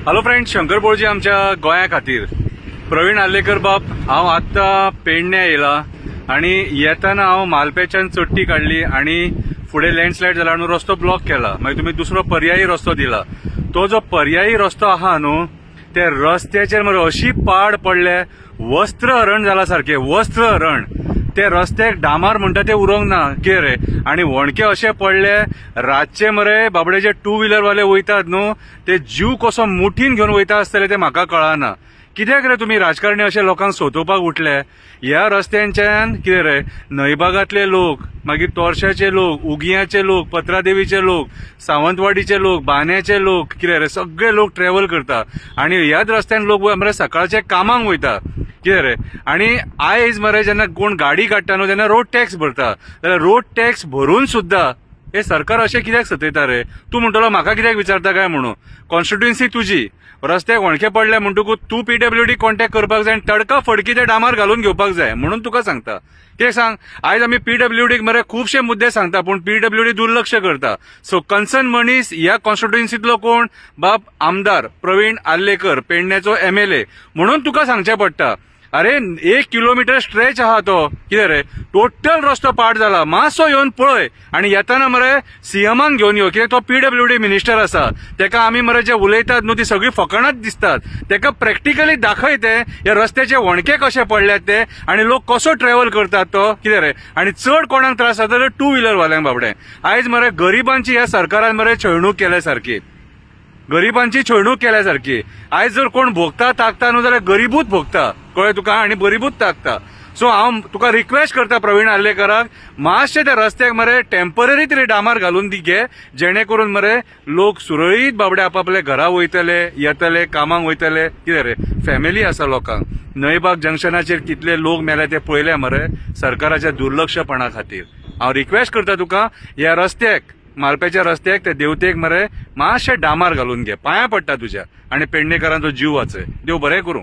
Hello friend, Shankar बोळजी आमच्या गोंया खातीर प्रवीण आल्लेकर बाब। हांव आत्ता पेडण्या येयला आणि येताना हांव मालपेच्यान चडटी काढली आणि फुडें लँडस्लायड जाला म्हणून रस्तो ब्लॉक केला। मागीर तुमी दुसरो पर्यायी रस्तो दिला। तो जो पर्यायी रस्तो आहा न्हू, त्या रस्त्याचेर मरे अशी पाड पडले, वस्त्र हरण जाला सारखे, वस्त्र हरण। ते रस्त्याक डांबार म्हणटा ते उरोंक ना कितें रे। आणि वणके असे पडले रातचे मरे बाबडे जे टू व्हीलर वाले वयतात न्हू, ते जीव कसो मुठीन घेवन वयता आसतले ते म्हाका कळना। कित्याक रे तुम्ही राजकारणी अशे लोकांक सोदोवपाक उठले? ह्या रस्त्यांच्यान कितें रे, नयबागातले लोक, मागीर तोरशाचे लोक, उगियाचे लोक, पत्रादेवीचे लोक, सावंतवाडीचे लोक, बान्याचे लोक, कितें रे सगळे लोक ट्रॅव्हल करता आणि ह्याच रस्त्यान लोक मरे सकाळचे कामाक वयता कितें रे। आणि आयज मरे जेन्ना कोण गाडी काडटा न्हू तेन्ना रोड टॅक्स भरता, जाल्यार रोड टॅक्स भरून सुद्धा हे सरकार अशें कित्याक सतयता रे? तूं म्हणटलो म्हाका कित्याक विचारता काय म्हणून? कॉन्स्टिट्युएन्सी तुजी, रस्त्याक वणके पडले म्हणटकूच तूं पीडब्ल्यूडी कॉन्टॅक्ट करपाक जाय आणि तडका फडकी ते डांबार घालून घेवपाक जाय म्हणून तुका सांगता। कित्याक सांग, आयज आमी पीडब्ल्यूडीक मरे खुबशे मुद्दे सांगता पूण पीडब्ल्यूडी दुर्लक्ष करता। सो कन्सर्न मनीस ह्या कॉन्स्टिट्युएन्सीतलो कोण? बाब आमदार प्रवीण आल्लेकर, पेडण्याचो MLA म्हणून तुका सांगचें पडटा। अरे 1 किलोमीटर स्ट्रेच आहा तो, कितें रे टोटल रस्तो पाड जाला, मातसो येवन पळय। आणि येताना मरे सीएमाक घेवन यो, कित्याक तो पीडब्ल्यूडी मिनिस्टर आसा, तेका आमी मरे जे उलयतात न्हू ती सगळी फकाणाच दिसतात। तेका प्रॅक्टिकली दाखय ते ह्या रस्त्याचे वणके कशे पडल्यात ते आणि लोक कसो ट्रॅव्हल करतात तो, कितें रे। आणि चड कोणाक त्रास जाता तर टू व्हीलर वाल्यांक बाबडे। आयज मरे गरिबांची ह्या सरकारान मरे छळणूक केल्या सारखी, गरिबांची छळणूक केल्या सारखी। आयज जर कोण भोगता ताकता न्हू जाल्यार गरीबूच भोगता, कळ्ळें तुका, आणि गरीबूच ताकता। सो हांव तुका रिक्वेस्ट करता प्रवीण आल्लेकराक, मातशे त्या रस्त्याक मरे टेम्पररी तरी डांबार घालून दी घे, जेणे करून मरे लोक सुरळीत बाबडे आपापल्या घरा वयतले, येतले, कामाक वयतले, कितें रे फॅमिली आसा लोकांक। नयबाग जंक्शनाचेर कितले लोक मेले ते पळयले मरे सरकाराच्या दुर्लक्षपणा खातीर। हांव रिक्वेस्ट करता तुका, ह्या रस्त्याक, मालप्याच्या रस्त्याक ते देवतेक मरे मातशे डांबार घालून घे, पांया पडटा तुज्या, आणि पेडणेकरांचो जीव वाचय। देव बरें करूं।